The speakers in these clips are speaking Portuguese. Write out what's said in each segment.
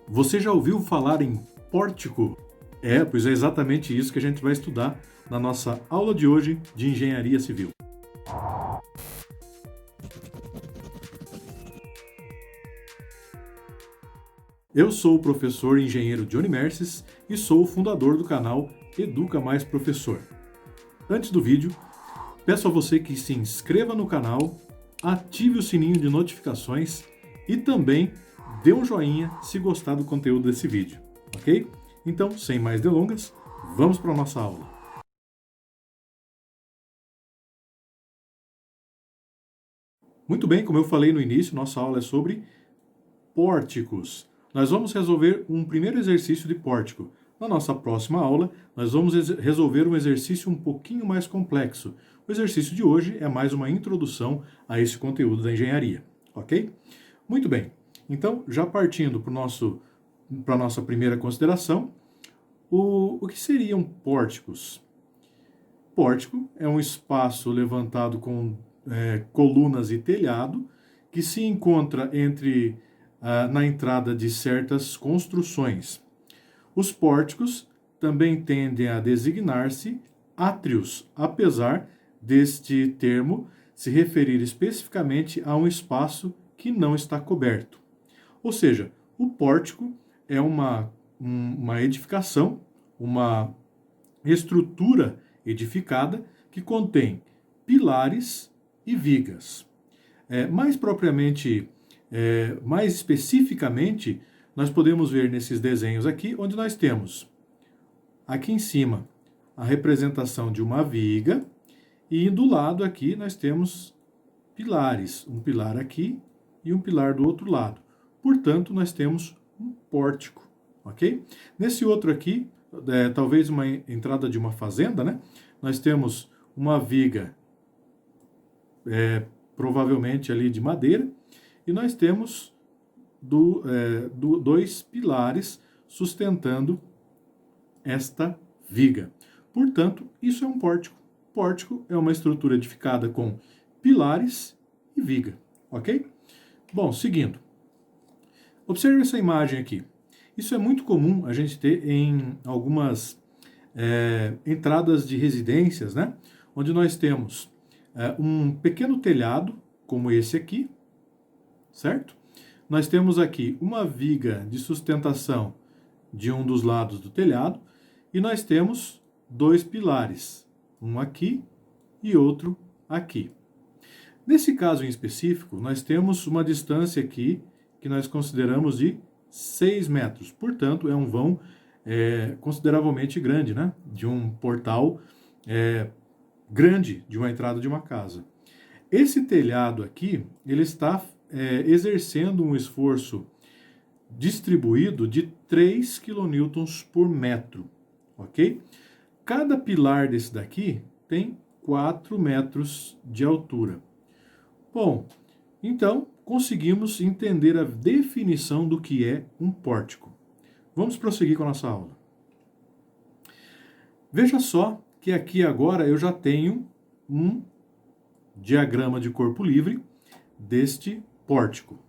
Você já ouviu falar em pórtico? Pois é exatamente isso que a gente vai estudar na nossa aula de hoje de Engenharia Civil. Eu sou o professor engenheiro Johnny Merces e sou o fundador do canal Educa Mais Professor. Antes do vídeo, peço a você que se inscreva no canal, ative o sininho de notificações e também dê um joinha se gostar do conteúdo desse vídeo, ok? Então, sem mais delongas, vamos para a nossa aula. Muito bem, como eu falei no início, nossa aula é sobre pórticos. Nós vamos resolver um primeiro exercício de pórtico. Na nossa próxima aula, nós vamos resolver um exercício um pouquinho mais complexo. O exercício de hoje é mais uma introdução a esse conteúdo da engenharia, ok? Muito bem, então, já partindo para a nossa primeira consideração, o que seriam pórticos? Pórtico é um espaço levantado com colunas e telhado que se encontra na entrada de certas construções. Os pórticos também tendem a designar-se átrios, apesar deste termo se referir especificamente a um espaço que não está coberto. Ou seja, o pórtico é uma edificação, uma estrutura edificada que contém pilares e vigas. Mais especificamente, nós podemos ver nesses desenhos aqui, onde nós temos, aqui em cima, a representação de uma viga, e do lado aqui nós temos pilares, um pilar aqui e um pilar do outro lado. Portanto, nós temos um pórtico, ok? Nesse outro aqui, talvez uma entrada de uma fazenda, né? Nós temos uma viga, provavelmente ali de madeira, e nós temos dois pilares sustentando esta viga. Portanto, isso é um pórtico. Pórtico é uma estrutura edificada com pilares e viga, ok? Bom, seguindo. Observe essa imagem aqui. Isso é muito comum a gente ter em algumas entradas de residências, né? Onde nós temos um pequeno telhado, como esse aqui, certo? Nós temos aqui uma viga de sustentação de um dos lados do telhado e nós temos dois pilares, um aqui e outro aqui. Nesse caso em específico, nós temos uma distância aqui que nós consideramos de 6 metros. Portanto, é um vão consideravelmente grande, né? De um portal grande de uma entrada de uma casa. Esse telhado aqui, ele está exercendo um esforço distribuído de 3 kN por metro, ok? Cada pilar desse daqui tem 4 metros de altura. Bom, então conseguimos entender a definição do que é um pórtico. Vamos prosseguir com a nossa aula. Veja só que aqui agora eu já tenho um diagrama de corpo livre deste pórtico.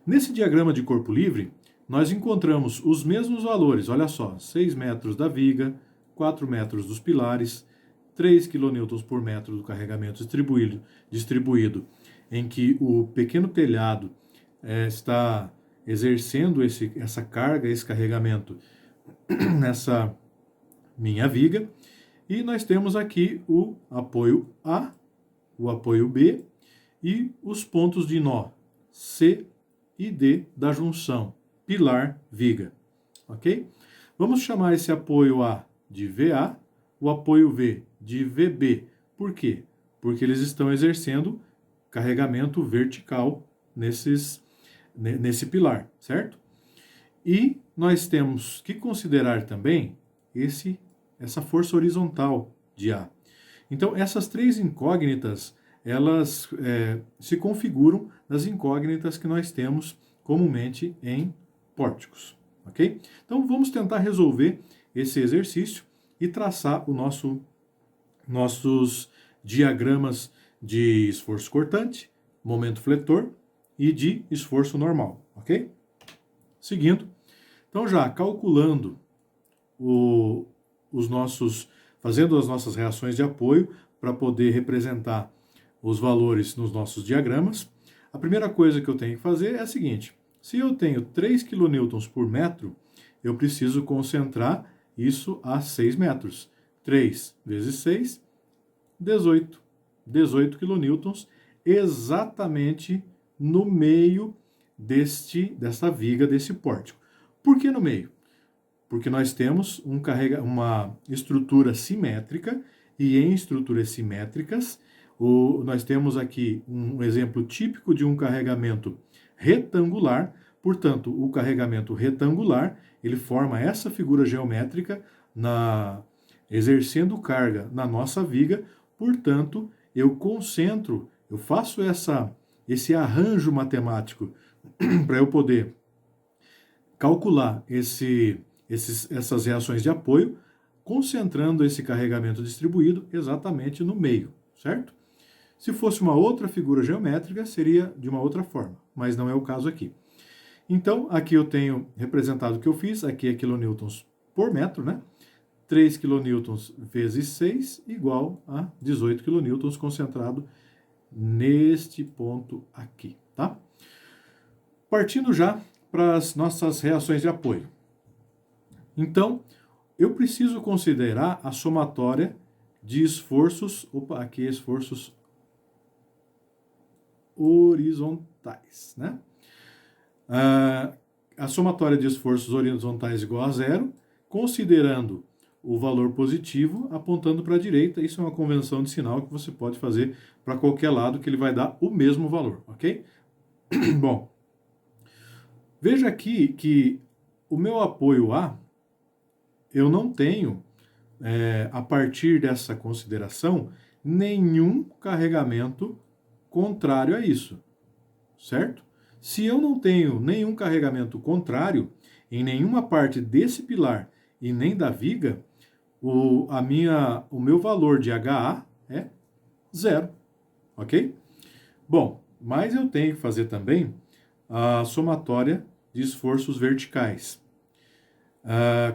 Nesse diagrama de corpo livre, nós encontramos os mesmos valores, olha só, 6 metros da viga, 4 metros dos pilares, 3 kN por metro do carregamento distribuído em que o pequeno telhado está exercendo essa carga, esse carregamento nessa minha viga. E nós temos aqui o apoio A, o apoio B e os pontos de nó C e D da junção pilar-viga, ok? Vamos chamar esse apoio A de VA, o apoio V de VB. Por quê? Porque eles estão exercendo carregamento vertical nesse pilar, certo? E nós temos que considerar também essa força horizontal de A. Então, essas três incógnitas, elas se configuram nas incógnitas que nós temos comumente em pórticos, ok? Então, vamos tentar resolver esse exercício e traçar nossos diagramas de esforço cortante, momento fletor e de esforço normal, ok? Seguindo, Então, já calculando fazendo as nossas reações de apoio para poder representar os valores nos nossos diagramas, a primeira coisa que eu tenho que fazer é a seguinte: se eu tenho 3 kN por metro, eu preciso concentrar isso a 6 metros. 3 vezes 6, 18. 18 kN exatamente no meio dessa viga, desse pórtico. Por que no meio? Porque nós temos uma estrutura simétrica, e em estruturas simétricas, nós temos aqui um exemplo típico de um carregamento retangular. Portanto, o carregamento retangular, ele forma essa figura geométrica exercendo carga na nossa viga. Portanto, eu faço esse arranjo matemático para eu poder calcular essas reações de apoio, concentrando esse carregamento distribuído exatamente no meio, certo? Se fosse uma outra figura geométrica, seria de uma outra forma, mas não é o caso aqui. Então, aqui eu tenho representado o que eu fiz, aqui é quilonewtons por metro, né? 3 kN vezes 6 igual a 18 kN concentrado neste ponto aqui, tá? Partindo já para as nossas reações de apoio. Então, eu preciso considerar a somatória de esforços, esforços horizontais, né? A somatória de esforços horizontais igual a zero, considerando o valor positivo apontando para a direita. Isso é uma convenção de sinal que você pode fazer para qualquer lado, que ele vai dar o mesmo valor, ok? Bom, veja aqui que o meu apoio A, eu não tenho, a partir dessa consideração, nenhum carregamento contrário a isso, certo? Se eu não tenho nenhum carregamento contrário em nenhuma parte desse pilar e nem da viga, o meu valor de HA é zero, ok? Bom, mas eu tenho que fazer também a somatória de esforços verticais,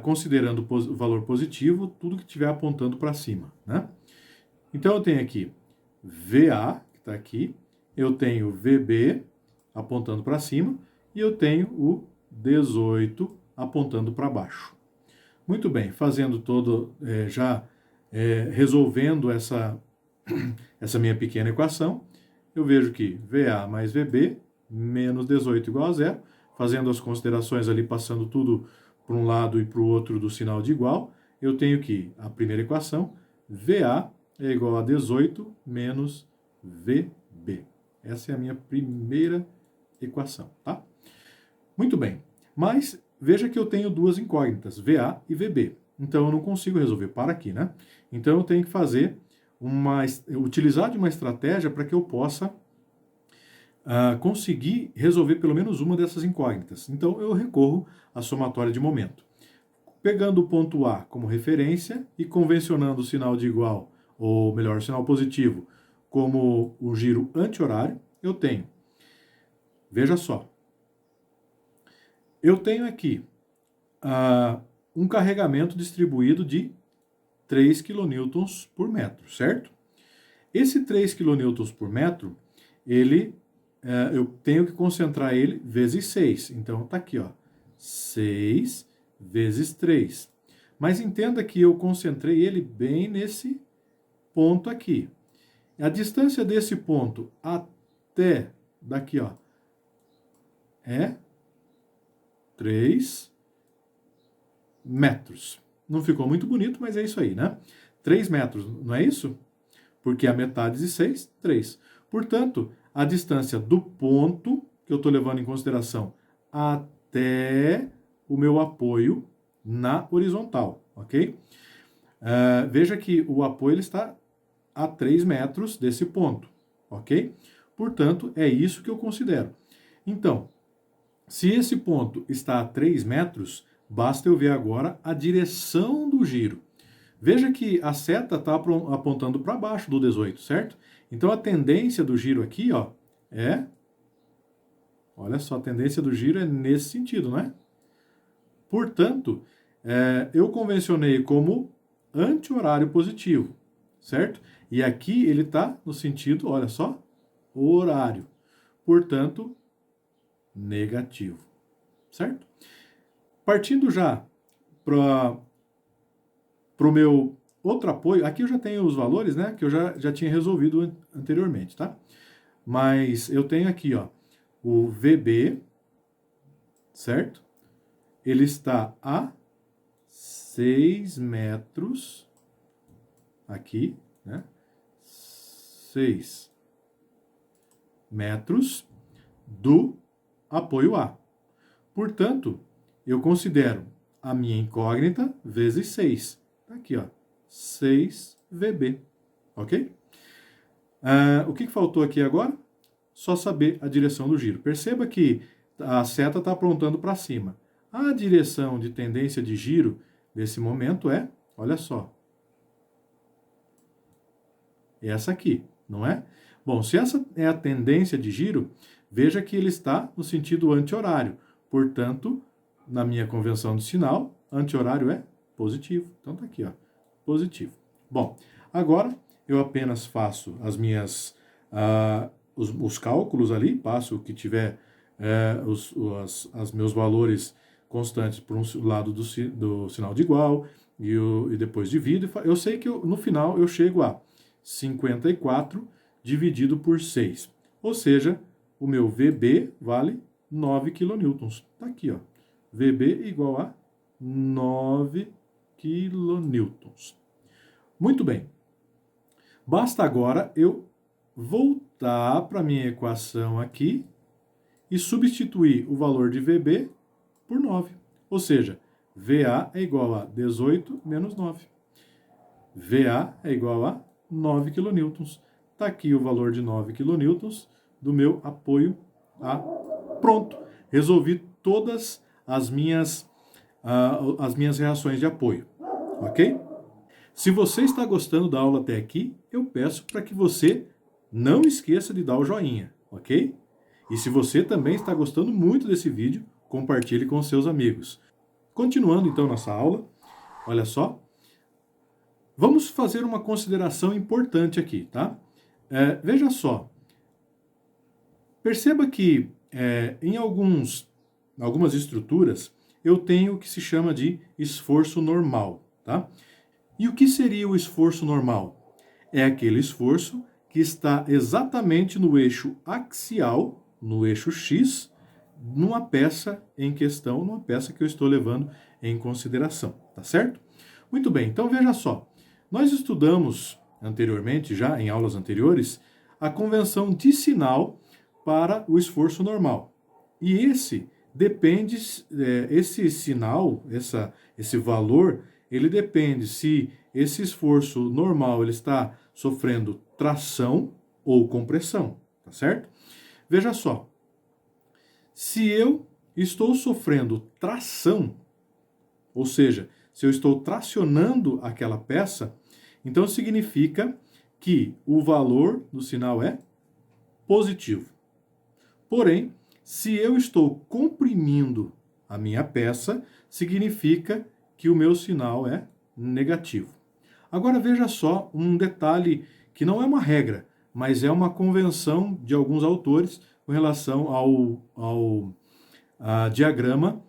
considerando o valor positivo, tudo que estiver apontando para cima, né? Então eu tenho aqui VA, que está aqui, eu tenho VB apontando para cima, e eu tenho o 18 apontando para baixo. Muito bem, fazendo resolvendo essa minha pequena equação, eu vejo que VA mais VB menos 18 igual a zero, fazendo as considerações ali, passando tudo para um lado e para o outro do sinal de igual, eu tenho que a primeira equação, VA é igual a 18 menos VB. Essa é a minha primeira equação, tá? Muito bem, mas veja que eu tenho duas incógnitas, VA e VB. Então eu não consigo resolver para aqui, né? Então eu tenho que utilizar de uma estratégia para que eu possa conseguir resolver pelo menos uma dessas incógnitas. Então eu recorro à somatória de momento. Pegando o ponto A como referência e convencionando o sinal de igual, ou melhor, o sinal positivo, como o giro anti-horário, eu tenho. Veja só. Eu tenho aqui um carregamento distribuído de 3 kN por metro, certo? Esse 3 kN por metro, eu tenho que concentrar ele vezes 6. Então, está aqui, ó, 6 vezes 3. Mas entenda que eu concentrei ele bem nesse ponto aqui. A distância desse ponto até daqui, ó, é 3 metros. Não ficou muito bonito, mas é isso aí, né? 3 metros, não é isso? Porque a metade de 6, 3. Portanto, a distância do ponto que eu estou levando em consideração até o meu apoio na horizontal, ok? Veja que o apoio ele está a 3 metros desse ponto, ok? Portanto, é isso que eu considero. Então, se esse ponto está a 3 metros, basta eu ver agora a direção do giro. Veja que a seta está apontando para baixo do 18, certo? Então a tendência do giro aqui, ó, olha só, a tendência do giro é nesse sentido, não é? Portanto, eu convencionei como anti-horário positivo, certo? E aqui ele está no sentido, olha só, horário. Portanto, negativo, certo? Partindo já para o meu outro apoio, aqui eu já tenho os valores, né, que eu já tinha resolvido anteriormente, tá? Mas eu tenho aqui, ó, o VB, certo? Ele está a 6 metros, aqui, né? 6 metros do apoio A. Portanto, eu considero a minha incógnita vezes 6. Tá aqui, ó, 6VB, ok? O que faltou aqui agora? Só saber a direção do giro. Perceba que a seta está apontando para cima. A direção de tendência de giro desse momento é, olha só, essa aqui, não é? Bom, se essa é a tendência de giro, veja que ele está no sentido anti-horário. Portanto, na minha convenção de sinal, anti-horário é positivo. Então tá aqui, ó, positivo. Bom, agora eu apenas faço as minhas os cálculos ali, passo o que tiver os meus valores constantes por um lado do sinal de igual e depois divido. Eu sei que no final eu chego a 54 dividido por 6. Ou seja, o meu VB vale 9 kN. Está aqui, ó. VB igual a 9 kN. Muito bem. Basta agora eu voltar para a minha equação aqui e substituir o valor de VB por 9. Ou seja, VA é igual a 18 menos 9. VA é igual a 9 kN. Está aqui o valor de 9 kN do meu apoio A. Pronto, resolvi todas as minhas reações de apoio, ok? Se você está gostando da aula até aqui, eu peço para que você não esqueça de dar o joinha, ok? E se você também está gostando muito desse vídeo, compartilhe com seus amigos. Continuando então nossa aula, olha só. Vamos fazer uma consideração importante aqui, tá? Veja só. Perceba que em algumas estruturas eu tenho o que se chama de esforço normal, tá? E o que seria o esforço normal? É aquele esforço que está exatamente no eixo axial, no eixo X, numa peça em questão, numa peça que eu estou levando em consideração, tá certo? Muito bem, então veja só. Nós estudamos anteriormente, já em aulas anteriores, a convenção de sinal para o esforço normal. E esse sinal, esse valor, ele depende se esse esforço normal ele está sofrendo tração ou compressão, tá certo? Veja só, se eu estou sofrendo tração, ou seja, se eu estou tracionando aquela peça, então significa que o valor do sinal é positivo. Porém, se eu estou comprimindo a minha peça, significa que o meu sinal é negativo. Agora veja só um detalhe que não é uma regra, mas é uma convenção de alguns autores com relação ao diagrama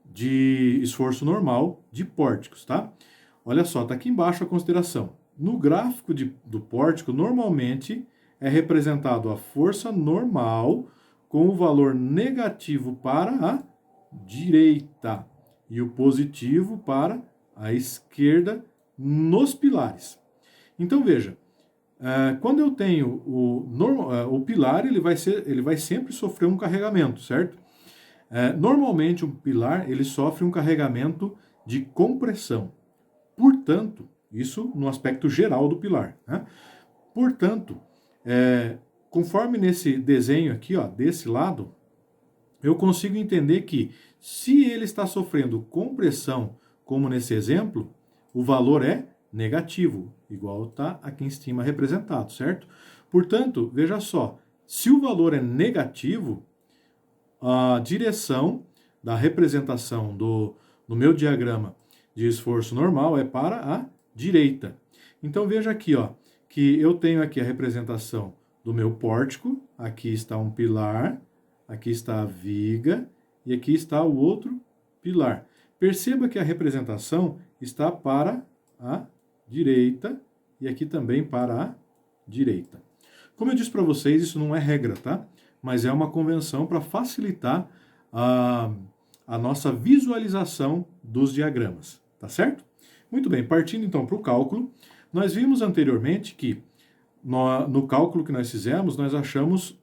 de esforço normal de pórticos, tá? Olha só, tá aqui embaixo a consideração. No gráfico do pórtico, normalmente é representado a força normal com o valor negativo para a direita e o positivo para a esquerda nos pilares. Então veja, quando eu tenho o pilar, ele vai sempre sofrer um carregamento, certo? Normalmente um pilar ele sofre um carregamento de compressão. Portanto, isso no aspecto geral do pilar, né? Portanto, conforme nesse desenho aqui, ó, desse lado, eu consigo entender que se ele está sofrendo compressão, como nesse exemplo, o valor é negativo, igual está aqui em cima representado, certo? Portanto, veja só, se o valor é negativo, a direção da representação no meu diagrama de esforço normal, é para a direita. Então veja aqui, ó, que eu tenho aqui a representação do meu pórtico, aqui está um pilar, aqui está a viga e aqui está o outro pilar. Perceba que a representação está para a direita e aqui também para a direita. Como eu disse para vocês, isso não é regra, tá? Mas é uma convenção para facilitar a nossa visualização dos diagramas, tá certo? Muito bem, partindo então para o cálculo, nós vimos anteriormente que no cálculo que nós fizemos, nós achamos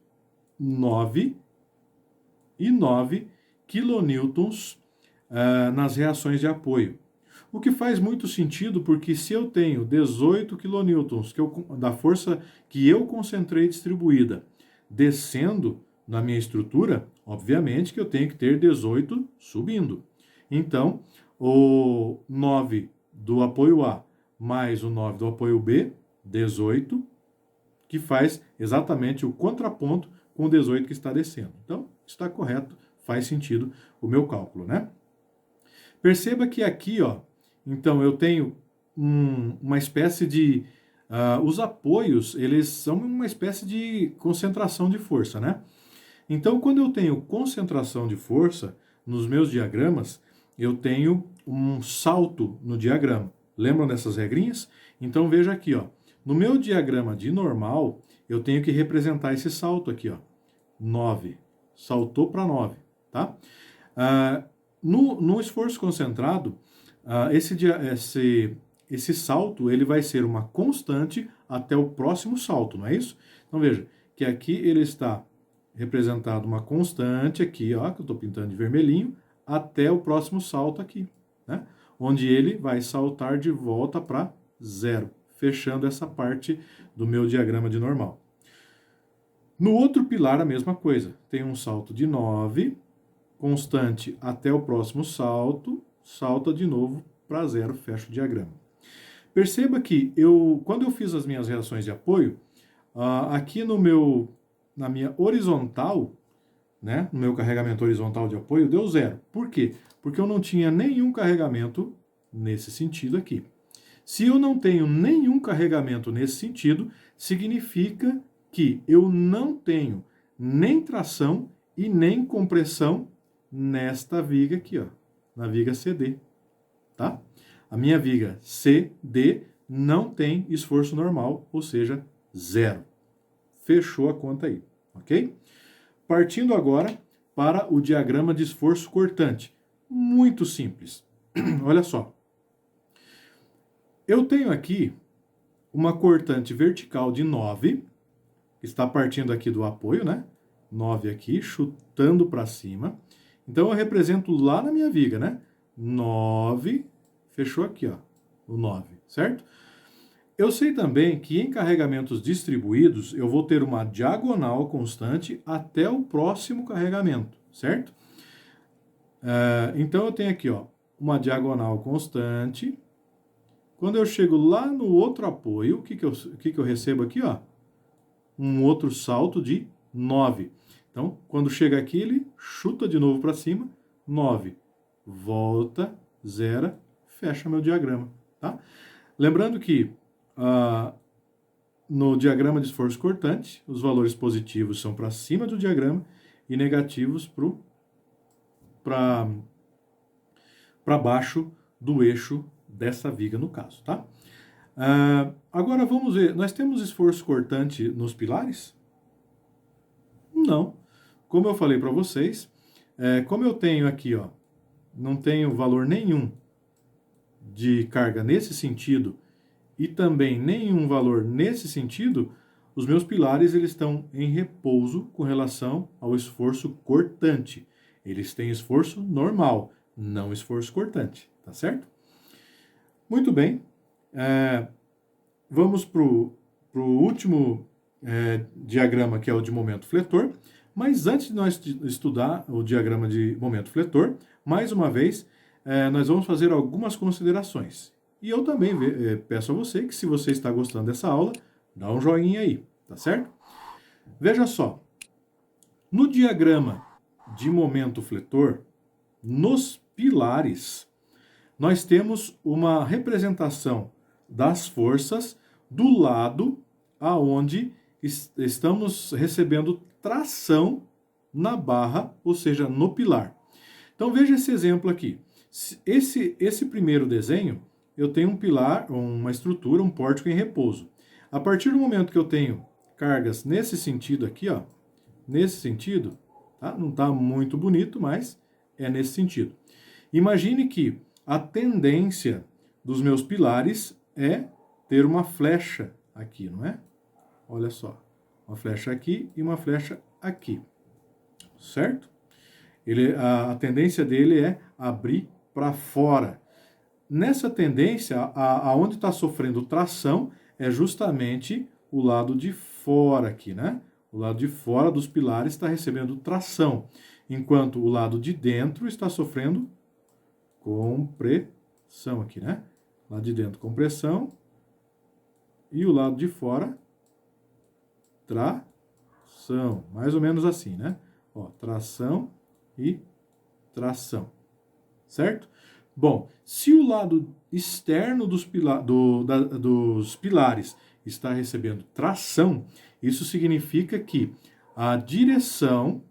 9,9 quilonewtons nas reações de apoio. O que faz muito sentido, porque se eu tenho 18 quilonewtons da força que eu concentrei distribuída descendo na minha estrutura, obviamente que eu tenho que ter 18 subindo. Então, o 9 do apoio A mais o 9 do apoio B, 18, que faz exatamente o contraponto com o 18 que está descendo. Então, está correto, faz sentido o meu cálculo, né? Perceba que aqui, ó, então eu tenho uma espécie de... os apoios, eles são uma espécie de concentração de força, né? Então, quando eu tenho concentração de força nos meus diagramas, eu tenho um salto no diagrama. Lembram dessas regrinhas? Então, veja aqui, ó. No meu diagrama de normal, eu tenho que representar esse salto aqui, ó. 9. Saltou para 9, tá? No esforço concentrado, esse salto ele vai ser uma constante até o próximo salto, não é isso? Então veja que aqui ele está representado uma constante aqui, ó, que eu estou pintando de vermelhinho, até o próximo salto aqui, né? Onde ele vai saltar de volta para 0, fechando essa parte do meu diagrama de normal. No outro pilar a mesma coisa, tem um salto de 9, constante até o próximo salto, salta de novo para 0, fecha o diagrama. Perceba que quando eu fiz as minhas reações de apoio, aqui na minha horizontal, né, no meu carregamento horizontal de apoio, deu 0. Por quê? Porque eu não tinha nenhum carregamento nesse sentido aqui. Se eu não tenho nenhum carregamento nesse sentido, significa que eu não tenho nem tração e nem compressão nesta viga aqui, ó, na viga CD, tá? A minha viga CD não tem esforço normal, ou seja, 0. Fechou a conta aí, ok? Partindo agora para o diagrama de esforço cortante. Muito simples. Olha só. Eu tenho aqui uma cortante vertical de 9, está partindo aqui do apoio, né? 9 aqui, chutando para cima. Então, eu represento lá na minha viga, né? 9, fechou aqui, ó, o 9, certo? Eu sei também que em carregamentos distribuídos, eu vou ter uma diagonal constante até o próximo carregamento, certo? Então, eu tenho aqui, ó, uma diagonal constante. Quando eu chego lá no outro apoio, o que que eu recebo aqui, ó? Um outro salto de 9. Então, quando chega aqui, ele chuta de novo para cima, 9. Volta, zera, fecha meu diagrama, tá? Lembrando que no diagrama de esforço cortante, os valores positivos são para cima do diagrama e negativos para baixo do eixo dessa viga, no caso, tá? Agora vamos ver, nós temos esforço cortante nos pilares? Não. Como eu falei para vocês, como eu tenho aqui, ó, não tenho valor nenhum de carga nesse sentido e também nenhum valor nesse sentido, os meus pilares eles estão em repouso com relação ao esforço cortante. Eles têm esforço normal, não esforço cortante, tá certo? Muito bem. Vamos para o último diagrama, que é o de momento fletor. Mas antes de nós estudar o diagrama de momento fletor, mais uma vez, nós vamos fazer algumas considerações. E eu também peço a você que, se você está gostando dessa aula, dá um joinha aí, tá certo? Veja só, no diagrama de momento fletor, nos pilares, nós temos uma representação das forças do lado aonde estamos recebendo tração na barra, ou seja, no pilar. Então veja esse exemplo aqui. Esse primeiro desenho, eu tenho um pilar, uma estrutura, um pórtico em repouso. A partir do momento que eu tenho cargas nesse sentido aqui, ó, nesse sentido, tá? Não está muito bonito, mas é nesse sentido. Imagine que a tendência dos meus pilares é ter uma flecha aqui, não é? Olha só, uma flecha aqui e uma flecha aqui, certo? A tendência dele é abrir para fora. Nessa tendência, aonde está sofrendo tração é justamente o lado de fora aqui, né? O lado de fora dos pilares está recebendo tração, enquanto o lado de dentro está sofrendo compressão aqui, né? Lado de dentro, compressão, e o lado de fora, tração. Mais ou menos assim, né? Ó, tração e tração, certo? Bom, se o lado externo dos pilares está recebendo tração, isso significa que a direção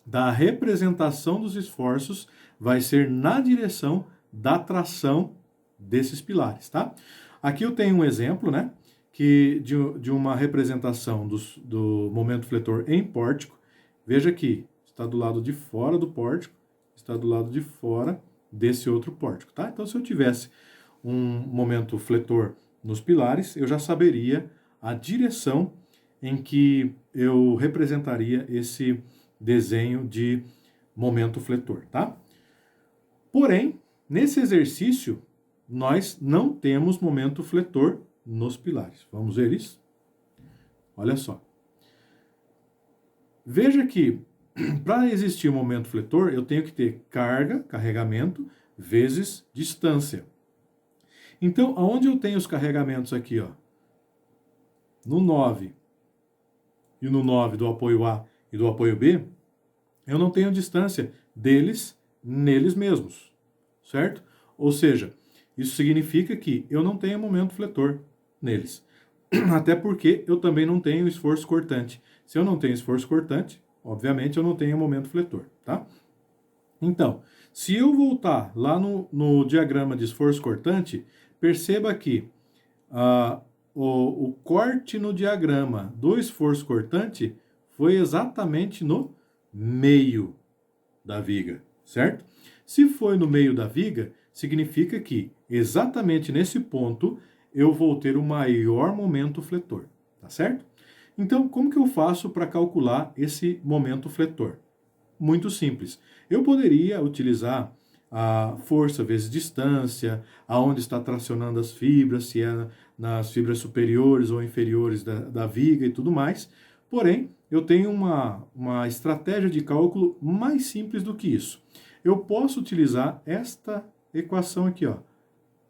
da representação dos esforços vai ser na direção da tração desses pilares, tá? Aqui eu tenho um exemplo, né, de uma representação do momento fletor em pórtico. Veja aqui, está do lado de fora do pórtico, está do lado de fora desse outro pórtico, tá? Então, se eu tivesse um momento fletor nos pilares, eu já saberia a direção em que eu representaria esse desenho de momento fletor, tá? Porém, nesse exercício, nós não temos momento fletor nos pilares. Vamos ver isso? Olha só. Veja que para existir um momento fletor, eu tenho que ter carga, carregamento, vezes distância. Então, aonde eu tenho os carregamentos aqui, ó? No 9 e no 9 do apoio A e do apoio B, eu não tenho distância deles neles mesmos, certo? Ou seja, isso significa que eu não tenho momento fletor neles. Até porque eu também não tenho esforço cortante. Se eu não tenho esforço cortante, obviamente eu não tenho momento fletor, tá? Então, se eu voltar lá no diagrama de esforço cortante, perceba que o corte no diagrama do esforço cortante foi exatamente no meio da viga, certo? Se foi no meio da viga, significa que exatamente nesse ponto eu vou ter o maior momento fletor, tá certo? Então, como que eu faço para calcular esse momento fletor? Muito simples. Eu poderia utilizar a força vezes distância, aonde está tracionando as fibras, se é nas fibras superiores ou inferiores da viga e tudo mais. Porém, eu tenho uma estratégia de cálculo mais simples do que isso. Eu posso utilizar esta equação aqui, ó,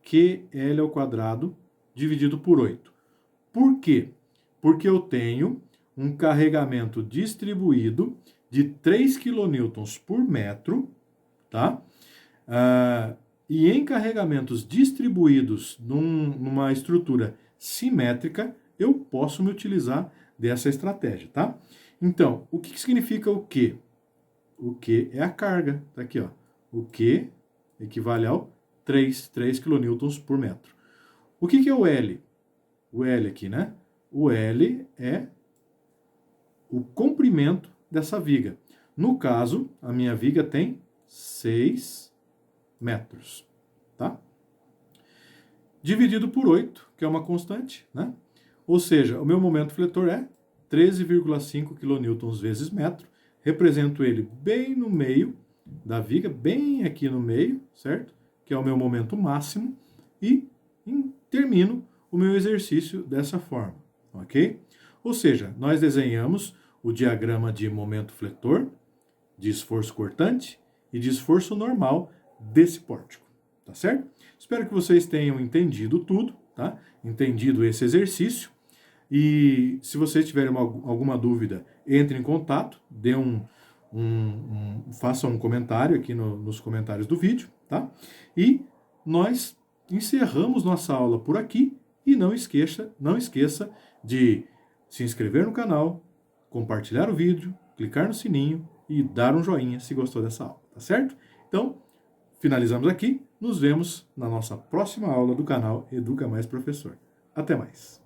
QL ao quadrado dividido por 8. Por quê? Porque eu tenho um carregamento distribuído de 3 kN por metro, tá? E em carregamentos distribuídos numa estrutura simétrica, eu posso me utilizar dessa estratégia, tá? Então, o que significa o Q? O Q é a carga, tá aqui, ó. O Q equivale ao 3 kN por metro. O que é o L? O L aqui, né? O L é o comprimento dessa viga. No caso, a minha viga tem 6 metros, tá? Dividido por 8, que é uma constante, né? Ou seja, o meu momento fletor é 13,5 kN vezes metro. Represento ele bem no meio da viga, bem aqui no meio, certo? Que é o meu momento máximo. E termino o meu exercício dessa forma, ok? Ou seja, nós desenhamos o diagrama de momento fletor, de esforço cortante e de esforço normal desse pórtico, tá certo? Espero que vocês tenham entendido tudo, tá? Entendido esse exercício. E se vocês tiverem alguma dúvida, entre em contato, façam um comentário aqui nos comentários do vídeo, tá? E nós encerramos nossa aula por aqui e não esqueça de se inscrever no canal, compartilhar o vídeo, clicar no sininho e dar um joinha se gostou dessa aula, tá certo? Então, finalizamos aqui, nos vemos na nossa próxima aula do canal Educa Mais Professor. Até mais!